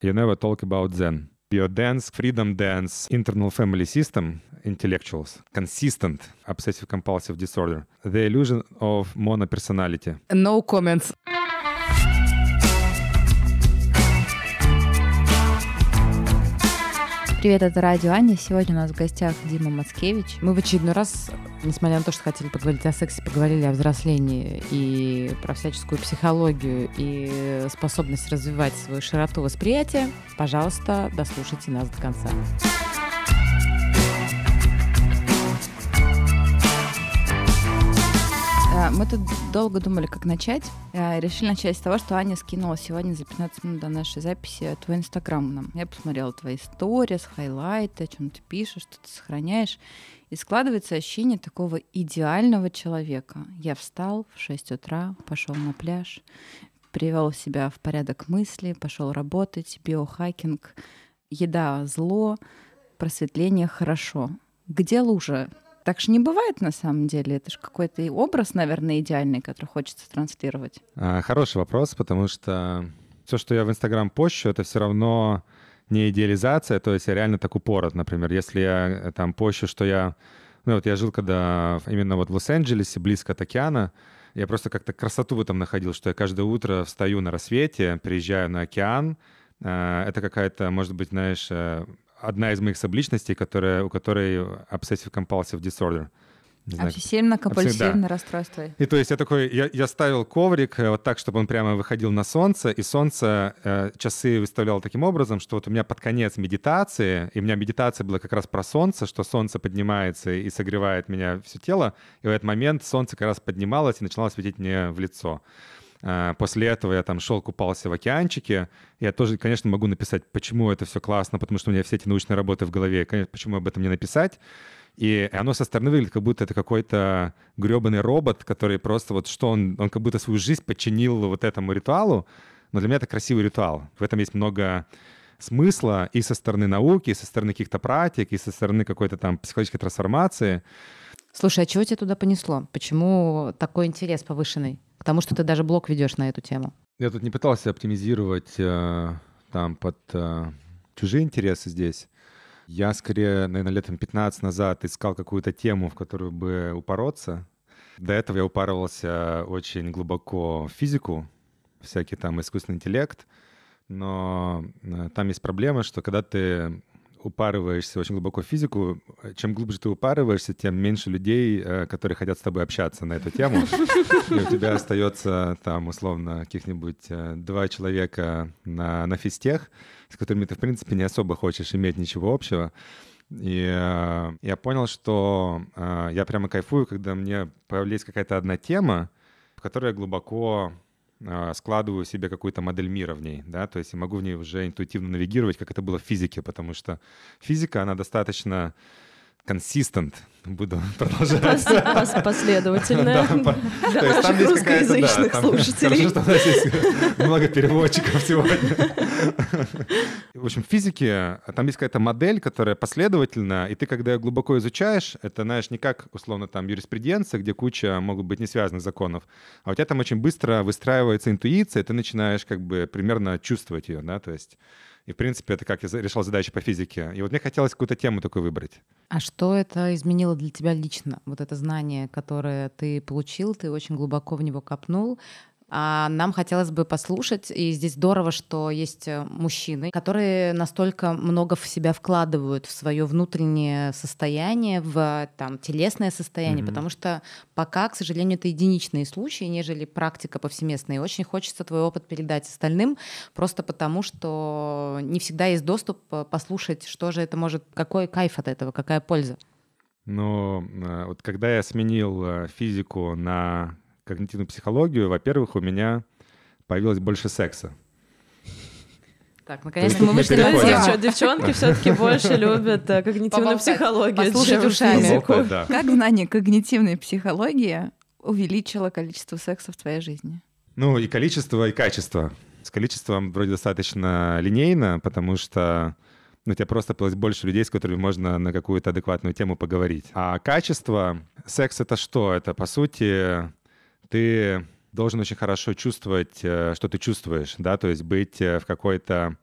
You never talk about Zen. Your dance, freedom dance, internal family system, intellectuals, consistent obsessive-compulsive disorder, the illusion of monopersonality. No comments. Привет, это Радио Аня. Сегодня у нас в гостях Дима Мацкевич. Мы в очередной раз, несмотря на то, что хотели поговорить о сексе, поговорили о взрослении и про всяческую психологию и способность развивать свою широту восприятия. Пожалуйста, дослушайте нас до конца. Мы тут долго думали, как начать. Решили начать с того, что Аня скинула сегодня за 15 минут до нашей записи твой Инстаграм нам. Я посмотрела твои сторис, хайлайты, о чем ты пишешь, что ты сохраняешь. И складывается ощущение такого идеального человека. Я встал в 6 утра, пошел на пляж, привел себя в порядок мысли, пошел работать, биохакинг, еда зло, просветление хорошо. Где лужа? Так же не бывает на самом деле. Это же какой-то образ, наверное, идеальный, который хочется транслировать. Хороший вопрос, потому что все, что я в Инстаграм пощу, это все равно не идеализация, то есть я реально так упорот. Например, если я там пощу, что я... Ну вот я жил когда именно вот в Лос-Анджелесе, близко от океана, я просто как-то красоту в этом находил, что я каждое утро встаю на рассвете, приезжаю на океан. Это какая-то, может быть, знаешь... одна из моих субличностей, у которой obsessive-compulsive disorder. Обсессивно-компульсивное расстройство. И то есть я ставил коврик вот так, чтобы он прямо выходил на солнце, и солнце часы выставлял таким образом, что вот у меня под конец медитации, и у меня медитация была как раз про солнце, что солнце поднимается и согревает меня все тело, и в этот момент солнце как раз поднималось и начинало светить мне в лицо. После этого я там шел, купался в океанчике. Я тоже, конечно, могу написать, почему это все классно, потому что у меня все эти научные работы в голове. Конечно, почему об этом не написать? И оно со стороны выглядит, как будто это какой-то грёбаный робот, который просто вот что он как будто свою жизнь подчинил вот этому ритуалу. Но для меня это красивый ритуал. В этом есть много смысла и со стороны науки, и со стороны каких-то практик, и со стороны какой-то там психологической трансформации. Слушай, а чего тебя туда понесло? Почему такой интерес повышенный? Потому что ты даже блог ведешь на эту тему. Я тут не пытался оптимизировать там под чужие интересы здесь. Я скорее, наверное, лет 15 назад искал какую-то тему, в которую бы упороться. До этого я упарывался очень глубоко в физику, всякий там искусственный интеллект. Но там есть проблема, что когда ты упарываешься очень глубоко в физику, чем глубже ты упарываешься, тем меньше людей, которые хотят с тобой общаться на эту тему. И у тебя остается там, условно, каких-нибудь 2 человека на физтех, с которыми ты, в принципе, не особо хочешь иметь ничего общего. И я понял, что я прямо кайфую, когда мне появляется какая-то одна тема, в которой я глубоко складываю себе какую-то модель мира в ней, да, то есть я могу в ней уже интуитивно навигировать, как это было в физике, потому что физика, она достаточно consistent, буду продолжать. Последовательная для наших русскоязычных слушателей. Хорошо, что у нас есть много переводчиков сегодня. В общем, в физике там есть какая-то модель, которая последовательна, и ты, когда ее глубоко изучаешь, это, знаешь, не как, условно, там юриспруденция, где куча могут быть не связанных законов, а у тебя там очень быстро выстраивается интуиция, и ты начинаешь как бы примерно чувствовать ее, да, то есть... И, в принципе, это как я решал задачи по физике. И вот мне хотелось какую-то тему такую выбрать. А что это изменило для тебя лично? Вот это знание, которое ты получил, ты очень глубоко в него копнул. А нам хотелось бы послушать, и здесь здорово, что есть мужчины, которые настолько много в себя вкладывают в свое внутреннее состояние, в там, телесное состояние, потому что пока, к сожалению, это единичные случаи, нежели практика повсеместная. И очень хочется твой опыт передать остальным, просто потому что не всегда есть доступ послушать, что же это может, какой кайф от этого, какая польза. Но вот когда я сменил физику на когнитивную психологию, во-первых, у меня появилось больше секса. Так, наконец-то мы вышли на тему. Девчонки все-таки больше любят когнитивную психологию, чем физику. Как знание когнитивной психологии увеличило количество секса в твоей жизни? Ну, и количество, и качество. С количеством вроде достаточно линейно, потому что у тебя просто появилось больше людей, с которыми можно на какую-то адекватную тему поговорить. А качество, секс — это что? Это, по сути, ты должен очень хорошо чувствовать, что ты чувствуешь, да, то есть быть в какой-то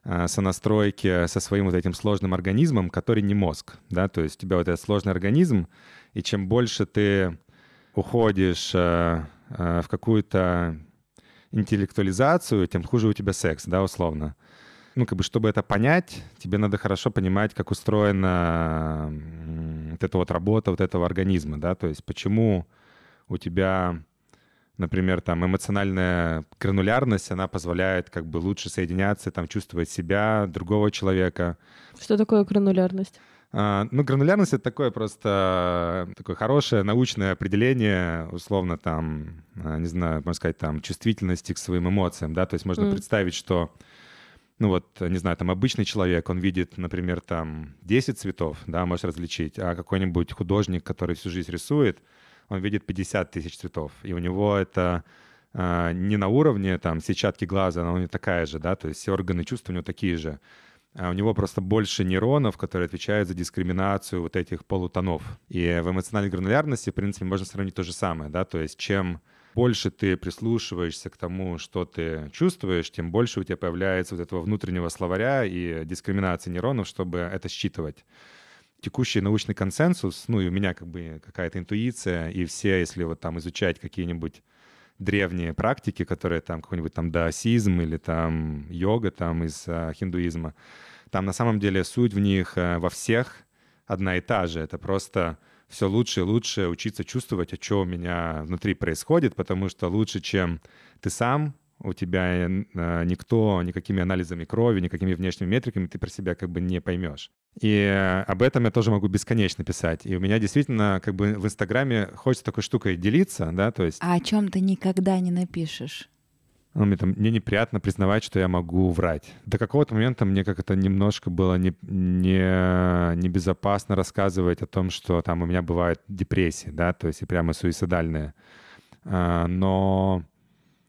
сонастройки со своим вот этим сложным организмом, который не мозг, да, то есть у тебя вот этот сложный организм, и чем больше ты уходишь в какую-то интеллектуализацию, тем хуже у тебя секс, да, условно. Ну, как бы, чтобы это понять, тебе надо хорошо понимать, как устроена вот эта вот работа вот этого организма, да, то есть почему у тебя, например, там эмоциональная гранулярность, она позволяет как бы лучше соединяться, там, чувствовать себя, другого человека. Что такое гранулярность? Ну, гранулярность — это такое просто такое хорошее научное определение, условно, там, не знаю, можно сказать, там, чувствительности к своим эмоциям, да, то есть можно представить, что, ну вот, не знаю, там, обычный человек, он видит, например, там, 10 цветов, да, может различить, а какой-нибудь художник, который всю жизнь рисует, он видит 50 тысяч цветов, и у него это не на уровне, там, сетчатки глаза, она у него такая же, да, то есть все органы чувств у него такие же, а у него просто больше нейронов, которые отвечают за дискриминацию вот этих полутонов. И в эмоциональной гранулярности, в принципе, можно сравнить то же самое, да, то есть чем больше ты прислушиваешься к тому, что ты чувствуешь, тем больше у тебя появляется вот этого внутреннего словаря и дискриминации нейронов, чтобы это считывать. Текущий научный консенсус, ну и у меня как бы какая-то интуиция, и все, если вот там изучать какие-нибудь древние практики, которые там какой-нибудь там даосизм или там йога там из хиндуизма, там на самом деле суть в них во всех одна и та же. Это просто все лучше и лучше учиться чувствовать, что у меня внутри происходит, потому что лучше, чем ты сам, у тебя никто никакими анализами крови, никакими внешними метриками ты про себя как бы не поймешь. И об этом я тоже могу бесконечно писать. И у меня действительно как бы в Инстаграме хочется такой штукой делиться, да, то есть... А о чем ты никогда не напишешь? Ну, мне неприятно признавать, что я могу врать. До какого-то момента мне как это немножко было небезопасно рассказывать о том, что там у меня бывают депрессии, да, то есть и прямо суицидальные. Но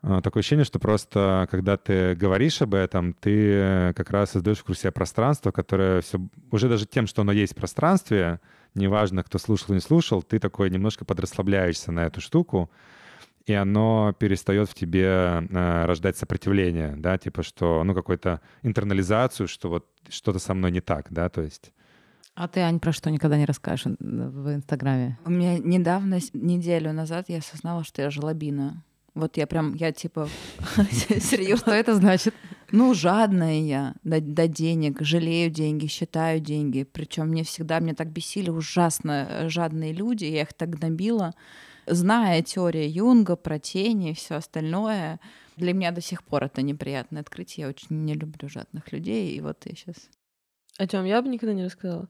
такое ощущение, что просто, когда ты говоришь об этом, ты как раз создаешь вокруг себя пространство, которое все... Уже даже тем, что оно есть в пространстве, неважно, кто слушал или не слушал, ты такой немножко подрасслабляешься на эту штуку, и оно перестает в тебе рождать сопротивление, да, типа что, ну, какую-то интернализацию, что вот что-то со мной не так, да, то есть... А ты, Ань, про что никогда не расскажешь в Инстаграме? У меня недавно, неделю назад, я осознала, что я жлобина. Вот я типа, серьезно. Что это значит? Ну, жадная я до денег, жалею деньги, считаю деньги. Причем мне так бесили ужасно жадные люди, я их так гнобила. Зная теорию Юнга про тени и все остальное, для меня до сих пор это неприятное открытие. Я очень не люблю жадных людей, и вот я сейчас... О чем я бы никогда не рассказала.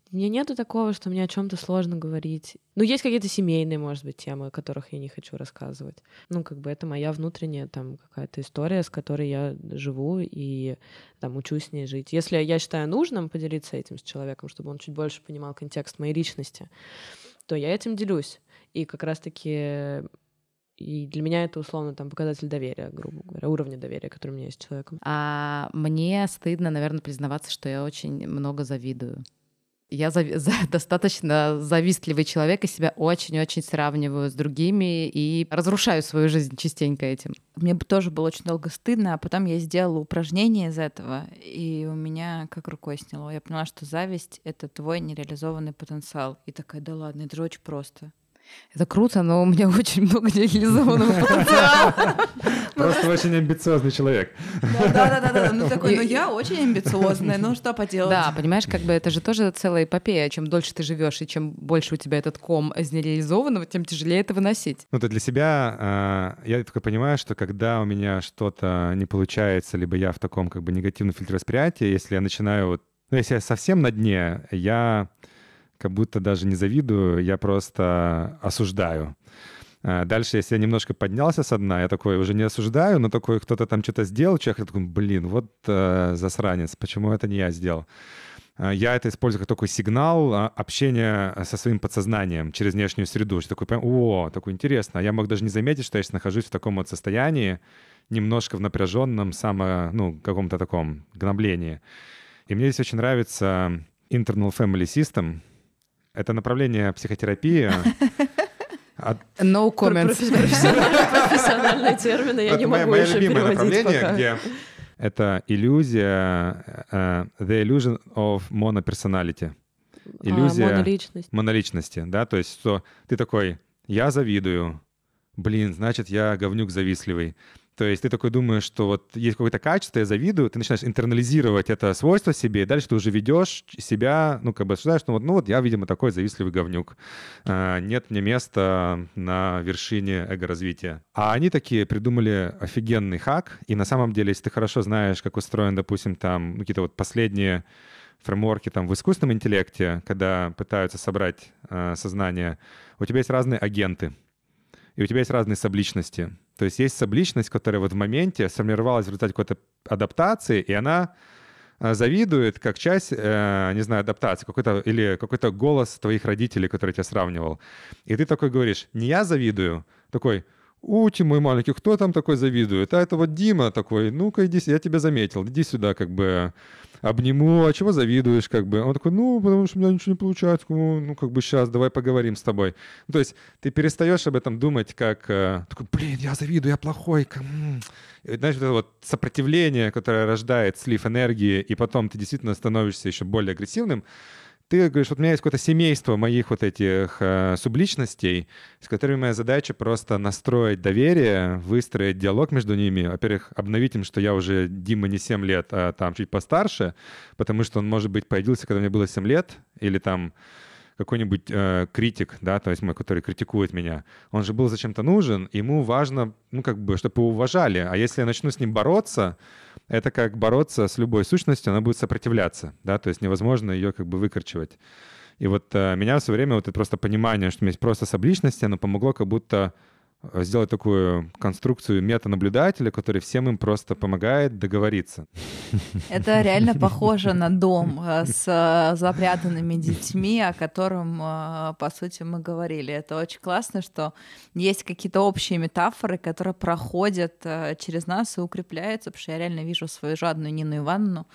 Мне нету такого, что мне о чем-то сложно говорить. Ну, есть какие-то семейные, может быть, темы, о которых я не хочу рассказывать. Ну, как бы это моя внутренняя там какая-то история, с которой я живу и там учусь с ней жить. Если я считаю нужным поделиться этим с человеком, чтобы он чуть больше понимал контекст моей личности, то я этим делюсь. И как раз-таки и для меня это условно там показатель доверия, грубо говоря, уровня доверия, который у меня есть с человеком. А мне стыдно, наверное, признаваться, что я очень много завидую. Я достаточно завистливый человек и себя очень-очень сравниваю с другими и разрушаю свою жизнь частенько этим. Мне тоже было очень долго стыдно, а потом я сделала упражнение из этого, и у меня как рукой сняло. Я поняла, что зависть — это твой нереализованный потенциал. И такая, да ладно, это же очень просто. Это круто, но у меня очень много нереализованного потенциала. Просто очень амбициозный человек. Да. Ну такой, я очень амбициозная, ну что поделать? Да, понимаешь, как бы это же тоже целая эпопея. Чем дольше ты живешь и чем больше у тебя этот ком из нереализованного, тем тяжелее это выносить. Ну, ты для себя, я только понимаю, что когда у меня что-то не получается, либо я в таком как бы негативном фильтре восприятия, если я начинаю, если я совсем на дне, я как будто даже не завидую, я просто осуждаю. Дальше, если я немножко поднялся со дна, я такой уже не осуждаю, но такой кто-то там что-то сделал, человек такой, блин, вот засранец, почему это не я сделал? Я это использую как такой сигнал общения со своим подсознанием через внешнюю среду. Что такой, такой интересно. Я мог даже не заметить, что я сейчас нахожусь в таком вот состоянии, немножко в напряженном каком-то таком гноблении. И мне здесь очень нравится Internal Family System. Это направление психотерапии. No comments. Профессиональные термины я не могу еще переводить пока. Где Это иллюзия, the illusion of monopersonality. Иллюзия моноличности, да, то есть что ты такой, я завидую, значит, я говнюк завистливый. То есть ты такой думаешь, что вот есть какое-то качество, я завидую, ты начинаешь интернализировать это свойство себе, и дальше ты уже ведешь себя, осуждаешь, ну вот я, видимо, такой завистливый говнюк. Нет мне места на вершине эго-развития. А они такие придумали офигенный хак, и на самом деле, если ты хорошо знаешь, как устроен, допустим, там какие-то вот последние фреймворки там в искусственном интеллекте, когда пытаются собрать сознание, у тебя есть разные агенты, и у тебя есть разные субличности. То есть есть субличность, которая вот в моменте сформировалась в результате какой-то адаптации, и она завидует как часть, не знаю, адаптации, какой-то голос твоих родителей, который тебя сравнивал. И ты такой говоришь, не я завидую, такой, ты мой маленький, кто там такой завидует? А это вот Дима такой, ну-ка иди, я тебя заметил, иди сюда, обниму, а чего завидуешь, Он такой, потому что у меня ничего не получается, сейчас, давай поговорим с тобой. То есть ты перестаешь об этом думать такой, я завидую, я плохой. И, знаешь, вот это вот сопротивление, которое рождает слив энергии, и потом ты действительно становишься еще более агрессивным, ты говоришь, вот у меня есть какое-то семейство моих вот этих субличностей, с которыми моя задача просто настроить доверие, выстроить диалог между ними. Во-первых, обновить им, что я уже Дима не 7 лет, а там чуть постарше, потому что он, может быть, появился, когда мне было 7 лет, или там какой-нибудь критик, да, то есть мой, который критикует меня. Он же был зачем-то нужен, ему важно, чтобы его уважали. А если я начну с ним бороться, это как бороться с любой сущностью, она будет сопротивляться, да, то есть невозможно ее выкорчевать. И вот меня все время вот это просто понимание, что у меня есть просто субличности, оно помогло как будто сделать такую конструкцию метанаблюдателя, который всем им просто помогает договориться. Это реально похоже на дом с запрятанными детьми, о котором, по сути, мы говорили. Это очень классно, что есть какие-то общие метафоры, которые проходят через нас и укрепляются, потому что я реально вижу свою жадную Нину Ивановну.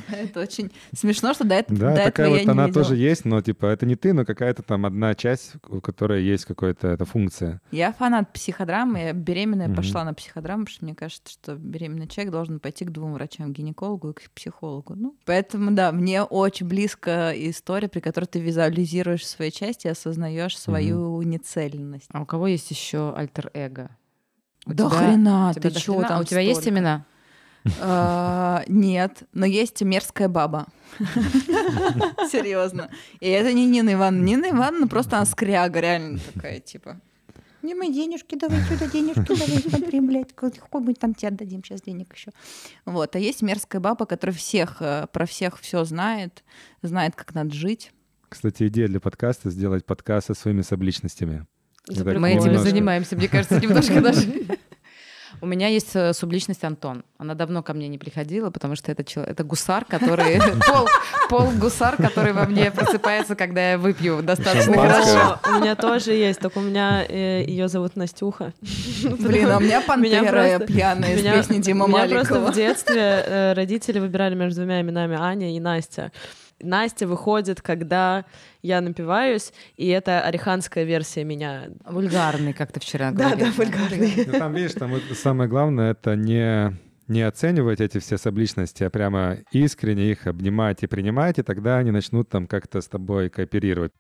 Это очень смешно, что до этого я не видела. Да, такая вот она тоже есть, но это не ты, но какая-то там одна часть, у которой есть какая-то эта функция. Я фанат психодрамы. Я беременная пошла на психодраму, потому что мне кажется, что беременный человек должен пойти к 2 врачам, к гинекологу и к психологу. Поэтому, да, мне очень близко история, при которой ты визуализируешь свои части и осознаешь свою нецельность. А у кого есть еще альтер-эго? Хрена, ты чё там? У тебя есть имена? Нет, но есть мерзкая баба. Серьезно. И это не Нина Ивановна. Нина Ивановна просто она скряга, реально такая, не мои денежки, давай сюда денежки, давай смотри, блядь, какой-нибудь там тебе отдадим сейчас денег еще. Вот, а есть мерзкая баба, которая про всех все знает, как надо жить. Кстати, идея для подкаста — сделать подкаст со своими субличностями. Мы этим и занимаемся, мне кажется, немножко даже. У меня есть субличность Антон. Она давно ко мне не приходила, потому что это гусар, который... Пол-гусар, который во мне просыпается, когда я выпью достаточно хорошо. У меня тоже есть, только у меня ее зовут Настюха. Блин, а у меня пантера пьяная из песни Димы Маликова. У меня просто в детстве родители выбирали между 2 именами Аня и Настя. Настя выходит, когда я напиваюсь, и это ореханская версия меня. Вульгарный, как ты вчера говорила. Да, вульгарный. Там, видишь, там самое главное — это не оценивать эти все субличности, а прямо искренне их обнимать и принимать, и тогда они начнут там как-то с тобой кооперировать.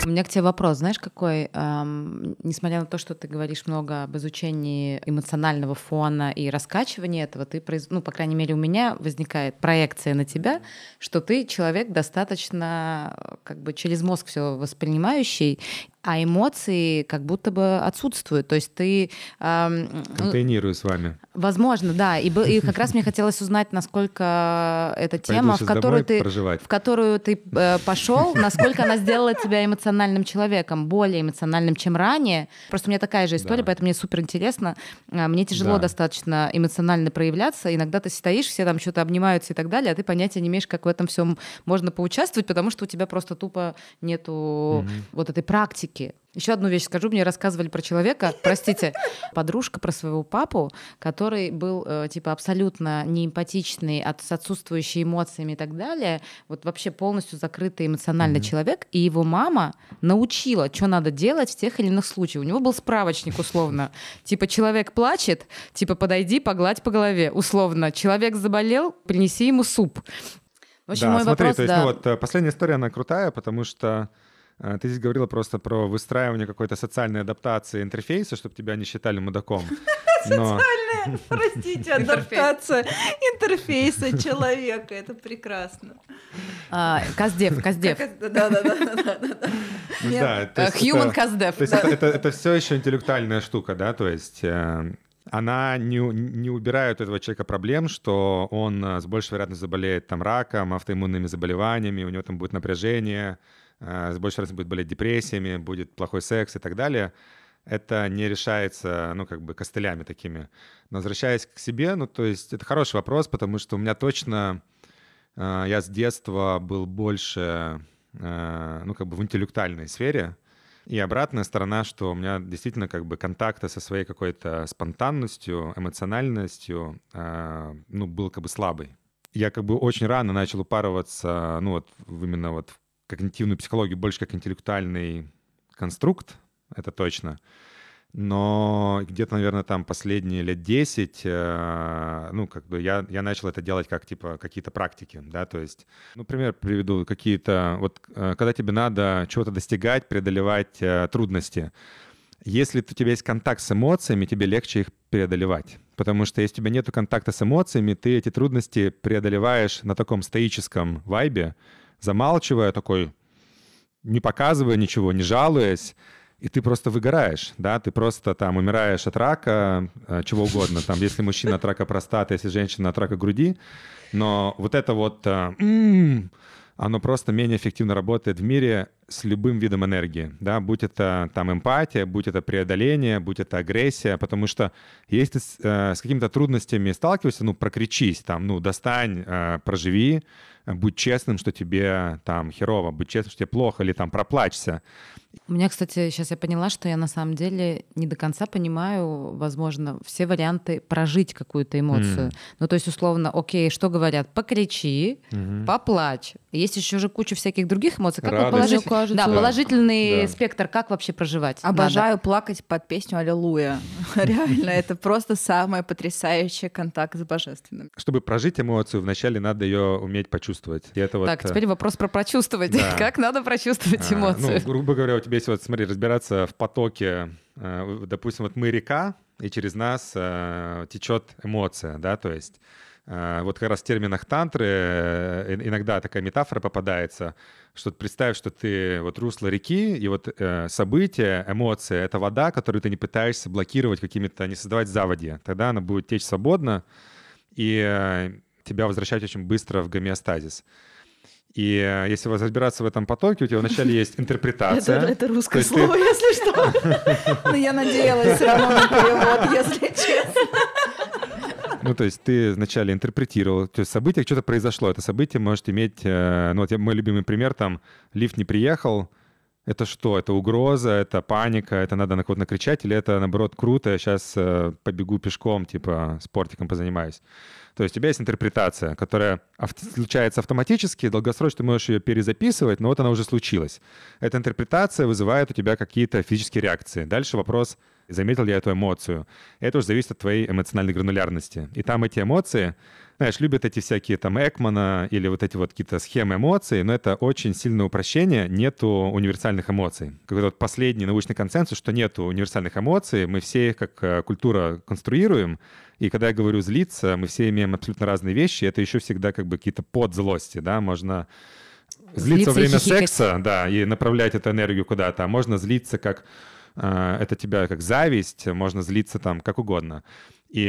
У меня к тебе вопрос, знаешь, какой? Несмотря на то, что ты говоришь много об изучении эмоционального фона и раскачивании этого, ты, по крайней мере, у меня возникает проекция на тебя, что ты человек достаточно через мозг все воспринимающий, а эмоции как будто бы отсутствуют. То есть ты... Контейнирую с вами. Возможно, да. И как раз мне хотелось узнать, насколько эта тема, в которую ты пошел, насколько она сделала тебя эмоциональным человеком, более эмоциональным, чем ранее. Просто у меня такая же история, поэтому мне супер интересно. Мне тяжело достаточно эмоционально проявляться. Иногда ты стоишь, все там что-то обнимаются и так далее, а ты понятия не имеешь, как в этом всем можно поучаствовать, потому что у тебя просто тупо нету вот этой практики подружки. Еще одну вещь скажу. Мне рассказывали про человека, простите, подружка про своего папу, который был типа абсолютно неэмпатичный, с отсутствующими эмоциями и так далее. Вот вообще полностью закрытый эмоциональный человек. И его мама научила, что надо делать в тех или иных случаях. У него был справочник условно. Типа человек плачет, типа подойди, погладь по голове. Условно. Человек заболел, принеси ему суп. В общем, да, мой смотри, вопрос, то есть, ну вот последняя история, она крутая, потому что ты здесь говорила просто про выстраивание какой-то социальной адаптации интерфейса, чтобы тебя не считали мудаком. Социальная, простите, адаптация интерфейса человека. Это прекрасно. Каздев. Да. Human Каздев. То есть это все еще интеллектуальная штука, да, то есть она не убирает у этого человека проблем, что он с большей вероятностью заболеет там раком, автоиммунными заболеваниями, у него там будет напряжение, с большей вероятностью будет болеть депрессиями, будет плохой секс и так далее. Это не решается, ну, как бы костылями такими. Но возвращаясь к себе, ну, то есть это хороший вопрос, потому что у меня точно, я с детства был больше, ну, как бы в интеллектуальной сфере. И обратная сторона, что у меня действительно как бы контакта со своей какой-то спонтанностью, эмоциональностью, ну, был как бы слабый. Я как бы очень рано начал упарываться, ну, вот именно вот в когнитивную психологию, больше как интеллектуальный конструкт, это точно. Но где-то, наверное, там последние лет 10, ну, как бы я начал это делать как, типа, какие-то практики, да, то есть, ну, пример приведу, какие-то, вот, когда тебе надо чего-то достигать, преодолевать трудности, если у тебя есть контакт с эмоциями, тебе легче их преодолевать, потому что если у тебя нет контакта с эмоциями, ты эти трудности преодолеваешь на таком стоическом вайбе, замалчивая такой, не показывая ничего, не жалуясь, и ты просто выгораешь, да, ты просто там умираешь от рака, чего угодно, там, если мужчина от рака простаты, если женщина от рака груди, но вот это вот, оно просто менее эффективно работает в мире с любым видом энергии, да, будь это там эмпатия, будь это преодоление, будь это агрессия, потому что если ты с какими-то трудностями сталкиваешься, ну, прокричись, там, ну, достань, проживи, будь честным, что тебе там херово, будь честным, что тебе плохо, или там проплачься. У меня, кстати, сейчас я поняла, что я на самом деле не до конца понимаю, возможно, все варианты прожить какую-то эмоцию. Ну, то есть, условно, окей, что говорят? Покричи, поплачь. Есть еще же куча всяких других эмоций. Как вы положительный, да, положительный спектр, как вообще проживать? Обожаю плакать под песню «Аллилуйя». Реально, это просто самый потрясающий контакт с божественным. Чтобы прожить эмоцию, вначале надо ее уметь почувствовать. И это так, вот, теперь вопрос про прочувствовать. Да. Как надо прочувствовать эмоцию? Ну, грубо говоря, у тебя есть вот, смотри, разбираться в потоке. Допустим, вот мы река, и через нас течет эмоция, да, то есть вот как раз в терминах тантры иногда такая метафора попадается, что представь, что ты вот русло реки, и вот события, эмоции — это вода, которую ты не пытаешься блокировать какими-то, не создавать заводья. Тогда она будет течь свободно и тебя возвращать очень быстро в гомеостазис. И если разбираться в этом потоке, у тебя вначале есть интерпретация. Это русское слово, если что. Но я надеялась все равно на перевод, если честно. Ну, то есть ты вначале интерпретировал, то есть событие, что-то произошло. Это событие может иметь, ну, вот мой любимый пример, там, лифт не приехал. Это что? Это угроза, это паника, это надо на кого-то накричать, или это, наоборот, круто, я сейчас побегу пешком, типа, спортиком позанимаюсь. То есть у тебя есть интерпретация, которая случается автоматически, долгосрочно ты можешь ее перезаписывать, но вот она уже случилась. Эта интерпретация вызывает у тебя какие-то физические реакции. Дальше вопрос, заметил ли я эту эмоцию. Это уже зависит от твоей эмоциональной гранулярности. И там эти эмоции, знаешь, любят эти всякие там Экмана или вот эти вот какие-то схемы эмоций, но это очень сильное упрощение, нету универсальных эмоций. Какой-то вот последний научный консенсус, что нету универсальных эмоций, мы все их как культура конструируем, и когда я говорю «злиться», мы все имеем абсолютно разные вещи, это еще всегда как бы какие-то подзлости, да, можно злиться во время секса, да, и направлять эту энергию куда-то, а можно злиться как это тебя как зависть, можно злиться там как угодно. И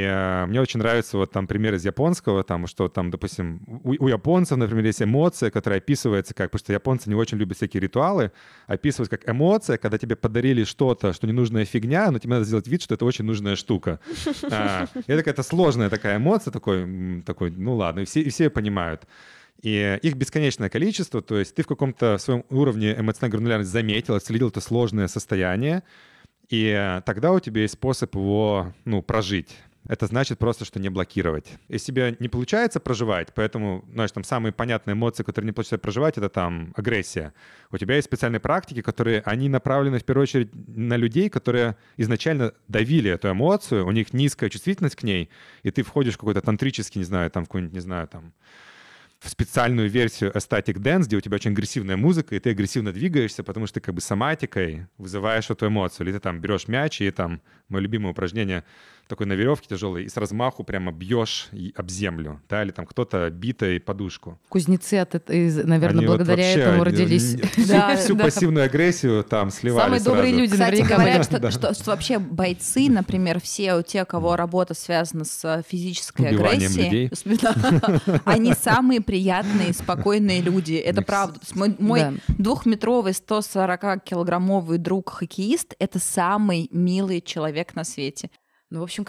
мне очень нравится вот там пример из японского, там, что там, допустим, у японцев, например, есть эмоция, которая описывается как, потому что японцы не очень любят всякие ритуалы, описывается как эмоция, когда тебе подарили что-то, что ненужная фигня, но тебе надо сделать вид, что это очень нужная штука. Это какая-то сложная такая эмоция, такой, ну ладно, и все понимают. И их бесконечное количество, то есть ты в каком-то своем уровне эмоциональной гранулярности заметил, отследил это сложное состояние, и тогда у тебя есть способ его, прожить. Это значит просто, что не блокировать. Если тебе не получается проживать, поэтому, знаешь, там самые понятные эмоции, которые не получается проживать, это там агрессия. У тебя есть специальные практики, они направлены в первую очередь на людей, которые изначально давили эту эмоцию, у них низкая чувствительность к ней, и ты входишь в какой-то тантрический, в специальную версию Ecstatic Dance, где у тебя очень агрессивная музыка, и ты агрессивно двигаешься, потому что ты как бы соматикой вызываешь эту эмоцию. Или ты там берешь мяч, и там мое любимое упражнение такой на веревке тяжелой, и с размаху прямо бьешь об землю, да, или там кто-то битой подушку. Кузнецы, наверное, благодаря этому родились. Всю пассивную агрессию там сливали самые сразу. добрые люди. Кстати, говорят, что вообще бойцы, например, все те, кого работа связана с физической убиванием агрессией, людей. они самые приятные, спокойные люди. Это правда. Мой 2-метровый, 140-килограммовый друг-хоккеист — это самый милый человек на свете. В общем,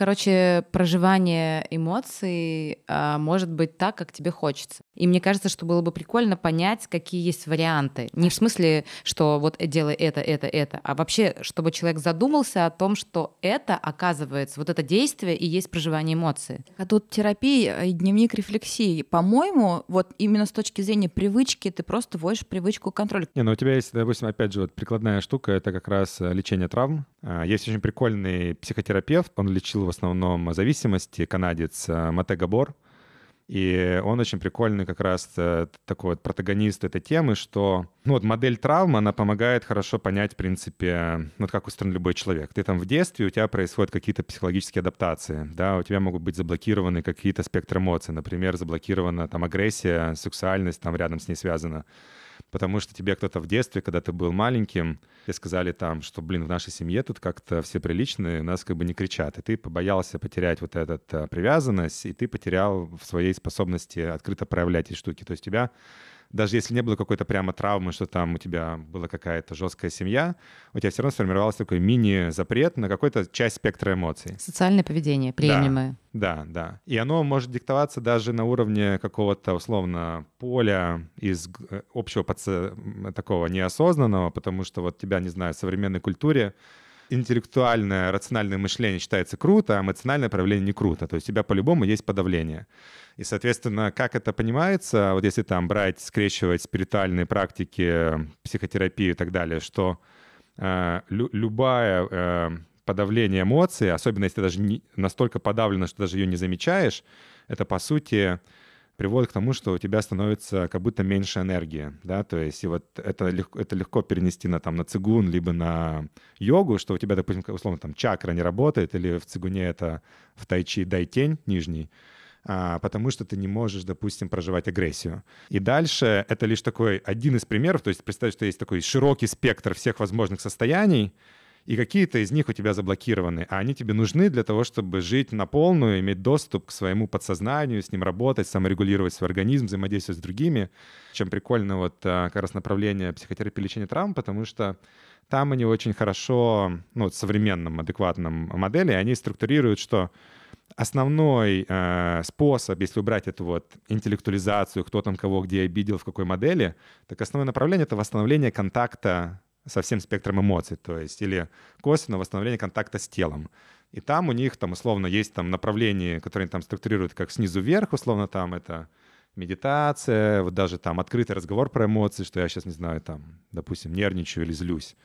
проживание эмоций может быть так, как тебе хочется. И мне кажется, что было бы прикольно понять, какие есть варианты. Не в смысле, что вот делай это, а вообще, чтобы человек задумался о том, что это, оказывается, вот это действие и есть проживание эмоций. А тут терапия и дневник рефлексии. По-моему, вот именно с точки зрения привычки ты просто вводишь привычку контроля. У тебя есть, допустим, опять же, прикладная штука, это как раз лечение травм. Есть очень прикольный психотерапевт, он лечил в основном зависимости, канадец Мате Габор. И он очень прикольный как раз такой вот протагонист этой темы, что модель травмы, она помогает хорошо понять, в принципе, как устроен любой человек. Ты там в детстве, у тебя происходят какие-то психологические адаптации, да, у тебя могут быть заблокированы какие-то спектры эмоций, например, заблокирована там агрессия, сексуальность там рядом с ней связана. Потому что тебе кто-то в детстве, когда ты был маленьким, тебе сказали там, что, в нашей семье тут как-то все приличные, нас как бы не кричат. И ты побоялся потерять вот эту привязанность, и ты потерял в своей способности открыто проявлять эти штуки. То есть у тебя, даже если не было какой-то прямо травмы, что там у тебя была какая-то жесткая семья, у тебя все равно сформировался такой мини-запрет на какую-то часть спектра эмоций. Социальное поведение приемлемое. Да. И оно может диктоваться даже на уровне какого-то, условно, поля из общего такого неосознанного, потому что вот тебя, не знаю, в современной культуре интеллектуальное, рациональное мышление считается круто, а эмоциональное проявление не круто. То есть у тебя по-любому есть подавление. И, соответственно, как это понимается, вот если там скрещивать спиритуальные практики, психотерапию и так далее, что любое подавление эмоций, особенно если даже настолько подавлено, что даже ее не замечаешь, это, по сути, приводит к тому, что у тебя становится как будто меньше энергии, да, то есть и вот это легко перенести на цигун, либо на йогу, что у тебя, допустим, условно, там чакра не работает, или в цигуне это в тайчи дай-тень нижний, потому что ты не можешь, допустим, проживать агрессию. И дальше это лишь такой один из примеров, то есть представь, что есть такой широкий спектр всех возможных состояний, и какие-то из них у тебя заблокированы, а они тебе нужны для того, чтобы жить на полную, иметь доступ к своему подсознанию, с ним работать, саморегулировать свой организм, взаимодействовать с другими. Чем прикольно как раз направление психотерапии лечения травм, потому что там они очень хорошо, в современном адекватном модели, они структурируют, что основной способ, если убрать эту интеллектуализацию, кто там кого где обидел, в какой модели, так основное направление — это восстановление контакта со всем спектром эмоций, то есть или косвенно восстановление контакта с телом. И там у них условно есть направление, которое они структурируют как снизу вверх, условно это медитация, вот даже открытый разговор про эмоции, что я сейчас, не знаю, допустим, нервничаю или злюсь.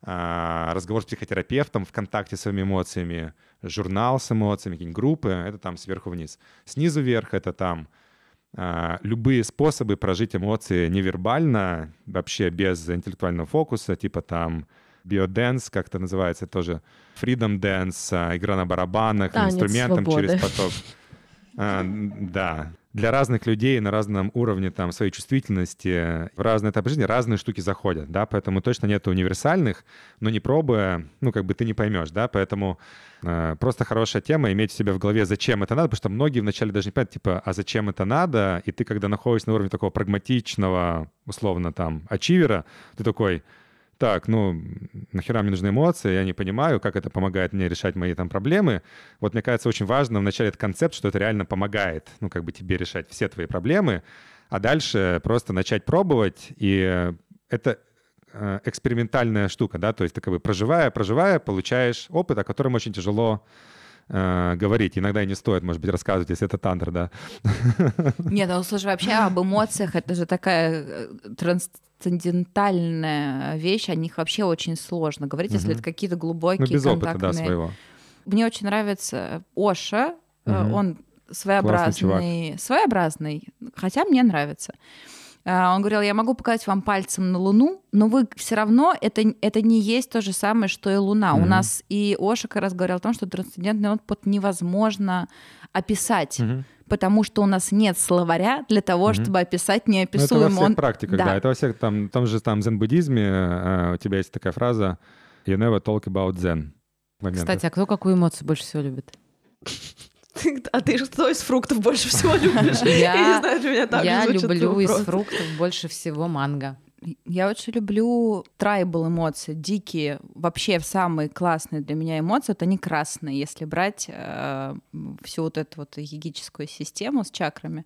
Разговор с психотерапевтом в контакте с своими эмоциями, журнал с эмоциями, какие-нибудь группы, это сверху вниз. Снизу вверх — это любые способы прожить эмоции невербально, вообще без интеллектуального фокуса, типа биодэнс, как это называется, тоже freedom dance, игра на барабанах, инструментом через поток. Да. Для разных людей на разном уровне своей чувствительности в разные этапы жизни разные штуки заходят, да, поэтому точно нет универсальных, но не пробуя, ты не поймешь, да, поэтому просто хорошая тема иметь в себе в голове, зачем это надо, потому что многие вначале даже не понимают, а зачем это надо, и ты, когда находишься на уровне такого прагматичного, условно, ачивера, ты такой: так, нахера мне нужны эмоции, я не понимаю, как это помогает мне решать мои проблемы. Мне кажется, очень важно вначале этот концепт, что это реально помогает, тебе решать все твои проблемы, А дальше просто начать пробовать, и это экспериментальная штука, да, то есть ты как бы проживая, получаешь опыт, о котором очень тяжело говорить. Иногда и не стоит, может быть, рассказывать, если это тантра, да. Нет, ну слушай, вообще об эмоциях это же такая трансцендентальная вещь, о них вообще очень сложно говорить, если это какие-то глубокие без контактные... опыта, да, своего. Мне очень нравится Оша, он своеобразный, хотя мне нравится. Он говорил, я могу показать вам пальцем на Луну, но вы все равно, это не есть то же самое, что и Луна. У нас и Оша как раз говорил о том, что трансцендентный опыт невозможно описать, потому что у нас нет словаря для того, чтобы описать неописуемый. Это во всех практиках, да. Это во всех, там, в том же дзен-буддизме у тебя есть такая фраза «You never talk about zen». Кстати, а кто какую эмоцию больше всего любит? А ты что из фруктов больше всего любишь? Я не знаю, для меня так Я люблю из фруктов больше всего манго. Я очень люблю трайбл эмоции, дикие, вообще самые классные для меня эмоции, вот они красные, если брать всю вот эту вот йогическую систему с чакрами.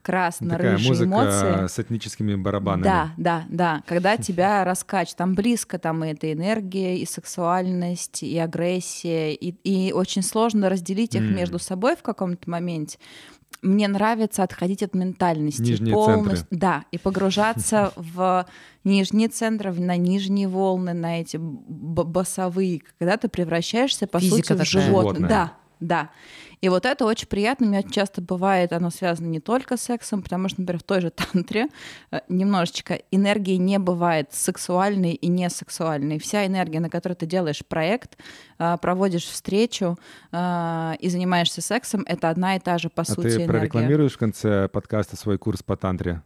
Красно-рыжие эмоции. С этническими барабанами. Да. Когда тебя раскачивает, там близко, там и эта энергия, и сексуальность, и агрессия, и очень сложно разделить их между собой в каком-то моменте. Мне нравится отходить от ментальности. Нижние центры. Да, и погружаться в нижние центры, на нижние волны, на эти басовые, когда ты превращаешься, по сути, в животное. Да. И вот это очень приятно. У меня часто бывает, оно связано не только с сексом, потому что, например, в той же тантре немножечко энергии не бывает сексуальной и несексуальной. Вся энергия, на которой ты делаешь проект, проводишь встречу и занимаешься сексом, это одна и та же, по сути, энергия. А ты прорекламируешь в конце подкаста свой курс по тантре?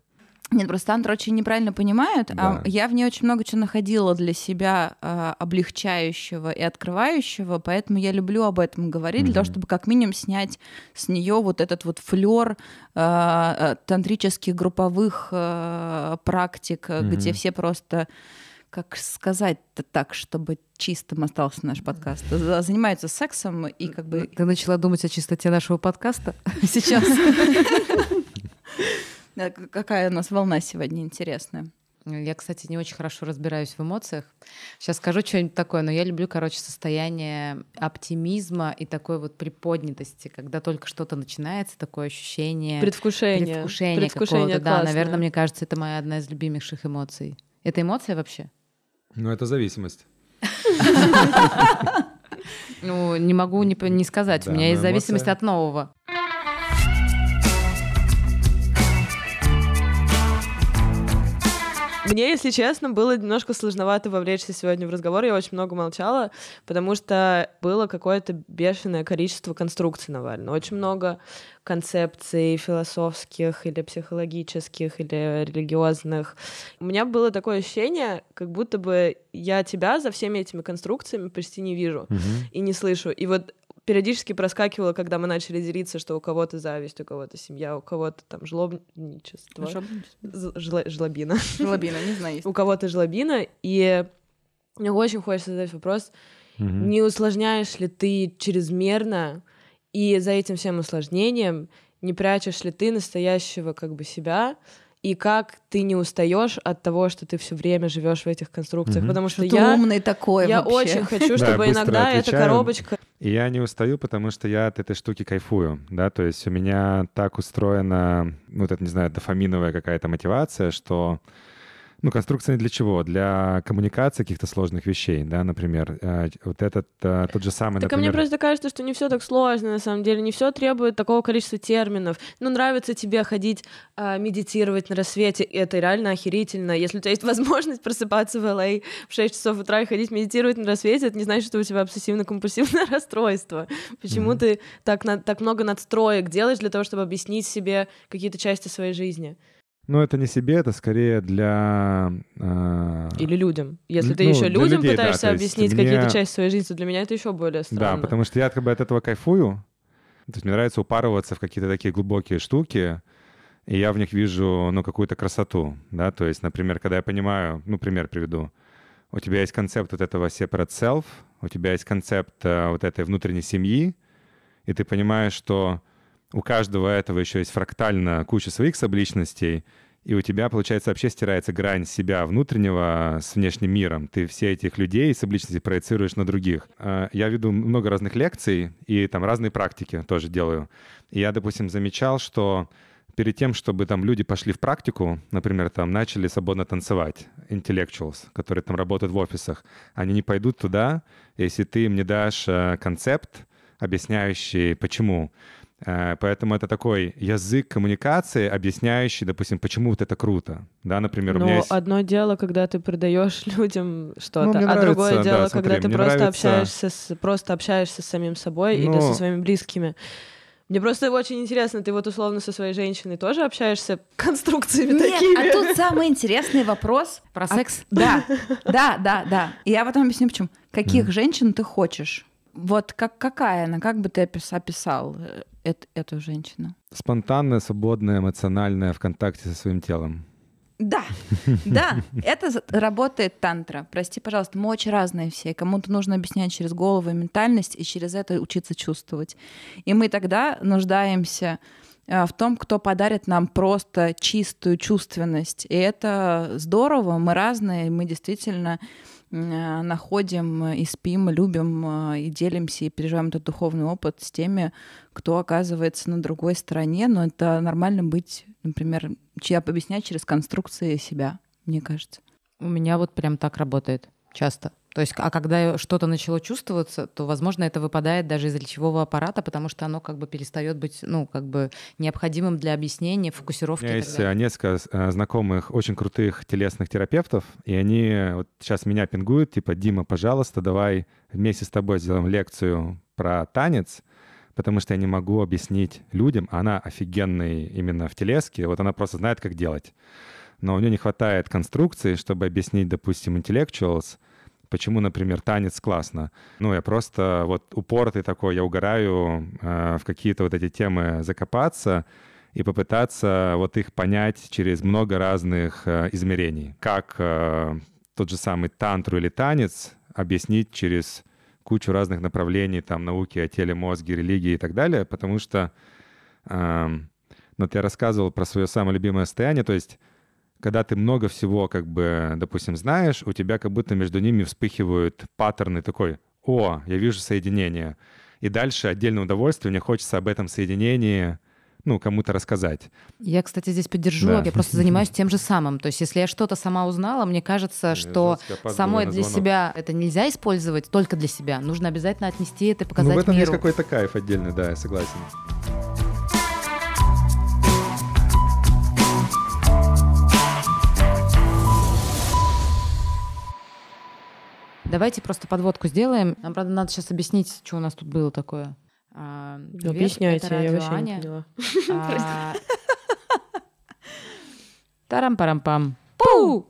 Нет, просто тантра очень неправильно понимают. Да. Я в ней очень много чего находила для себя облегчающего и открывающего, поэтому я люблю об этом говорить, для того, чтобы как минимум снять с нее вот этот вот флёр тантрических групповых практик, где все просто, как сказать-то так, чтобы чистым остался наш подкаст, занимаются сексом и как бы... Ты начала думать о чистоте нашего подкаста сейчас? Какая у нас волна сегодня интересная. Я, кстати, не очень хорошо разбираюсь в эмоциях. Сейчас скажу что-нибудь такое, но я люблю, состояние оптимизма и такой вот приподнятости, когда только что-то начинается, такое ощущение... Предвкушение какого-то. Да, наверное, мне кажется, это моя одна из любимейших эмоций. Это эмоция вообще? Ну, это зависимость. Ну, не могу не сказать. У меня есть зависимость от нового. Мне, если честно, было немножко сложновато вовлечься сегодня в разговор. Я очень много молчала, потому что было какое-то бешеное количество конструкций Навального. Очень много концепций философских или психологических, или религиозных. У меня было такое ощущение, как будто бы я тебя за всеми этими конструкциями почти не вижу и не слышу. И вот периодически проскакивало, когда мы начали делиться, что у кого-то зависть, у кого-то семья, у кого-то там жлобничество. Жлобина. Жлобина, не знаю. Есть. У кого-то жлобина. И мне очень хочется задать вопрос, не усложняешь ли ты чрезмерно, и за этим всем усложнением не прячешь ли ты настоящего как бы себя, и как ты не устаешь от того, что ты все время живешь в этих конструкциях, потому что я умный такой я вообще. очень хочу, чтобы иногда эта коробочка... И я не устаю, потому что я от этой штуки кайфую, да, то есть у меня так устроена, вот это, не знаю, дофаминовая какая-то мотивация, что, ну, конструкция для чего? Для коммуникации каких-то сложных вещей, да, например, вот этот тот же самый, Так, например... мне просто кажется, что не все так сложно, на самом деле, не все требует такого количества терминов. Ну, нравится тебе ходить медитировать на рассвете, и это реально охерительно. Если у тебя есть возможность просыпаться в LA в 6 часов утра и ходить медитировать на рассвете, это не значит, что у тебя обсессивно-компульсивное расстройство. Почему ты так много надстроек делаешь для того, чтобы объяснить себе какие-то части своей жизни? Ну, это не себе, это скорее для... Или людям. Если ты еще людям людей, пытаешься да, объяснить какие-то части своей жизни, то для меня это еще более странно. Да, потому что я как бы от этого кайфую. То есть мне нравится упарываться в какие-то такие глубокие штуки, и я в них вижу, ну, какую-то красоту, да, то есть, например, когда я понимаю, ну, пример приведу, у тебя есть концепт вот этого separate self, у тебя есть концепт вот этой внутренней семьи, и ты понимаешь, что у каждого этого еще есть фрактально куча своих субличностей, и у тебя, получается, вообще стирается грань себя внутреннего с внешним миром. Ты все этих людей с субличностей проецируешь на других. Я веду много разных лекций, и там разные практики тоже делаю. И я, допустим, замечал, что перед тем, чтобы там люди пошли в практику, например, там начали свободно танцевать, intellectuals, которые там работают в офисах, они не пойдут туда, если ты им не дашь концепт, объясняющий, почему. Поэтому это такой язык коммуникации, объясняющий, допустим, почему вот это круто. Да, например, у меня есть... одно дело, когда ты продаешь людям что-то, мне а нравится, другое дело, да, смотри, когда ты мне просто общаешься с самим собой или со своими близкими. Мне просто очень интересно, ты вот условно со своей женщиной тоже общаешься конструкциями такими? Нет, а тут самый интересный вопрос. Про секс? Да. И я потом объясню, почему. Каких женщин ты хочешь? Вот какая она? Как бы ты описал эту женщину? Спонтанная, свободная, эмоциональная, в контакте со своим телом. Да, это работает тантра. Прости, пожалуйста, мы очень разные все. Кому-то нужно объяснять через голову и ментальность, и через это учиться чувствовать. И мы тогда нуждаемся в том, кто подарит нам просто чистую чувственность. И это здорово, мы разные, мы действительно находим и спим, и любим, и делимся, и переживаем этот духовный опыт с теми, кто оказывается на другой стороне. Но это нормально быть, например, объяснять через конструкции себя, мне кажется. У меня вот прям так работает часто. То есть, а когда что-то начало чувствоваться, то, возможно, это выпадает даже из речевого аппарата, потому что оно как бы перестает быть, необходимым для объяснения, фокусировки. У меня есть несколько знакомых очень крутых телесных терапевтов, и они вот сейчас меня пингуют, типа, Дима, пожалуйста, давай вместе с тобой сделаем лекцию про танец, потому что я не могу объяснить людям, она офигенная именно в телеске, вот она просто знает, как делать. Но у нее не хватает конструкции, чтобы объяснить, допустим, intellectuals, почему, например, танец классно. Я просто вот упоротый такой, я угораю в какие-то вот эти темы закопаться и попытаться вот их понять через много разных измерений. Как тот же самый тантру или танец объяснить через кучу разных направлений, там, науки о теле, мозге, религии и так далее, потому что я рассказывал про свое самое любимое состояние, то есть когда ты много всего, как бы, допустим, знаешь, у тебя как будто между ними вспыхивают паттерны такой: «О, я вижу соединение». И дальше отдельное удовольствие, мне хочется об этом соединении, кому-то рассказать. Я, кстати, здесь поддержу, да. Я просто занимаюсь тем же самым. То есть если я что-то сама узнала, мне кажется, что самой для себя это нельзя использовать только для себя. Нужно обязательно отнести это и показать миру. В этом есть какой-то кайф отдельный, да, я согласен. Давайте просто подводку сделаем. Нам, правда, надо сейчас объяснить, что у нас тут было такое. Объясняйте, я вообще не поняла. Тарам-парам-пам. Пу!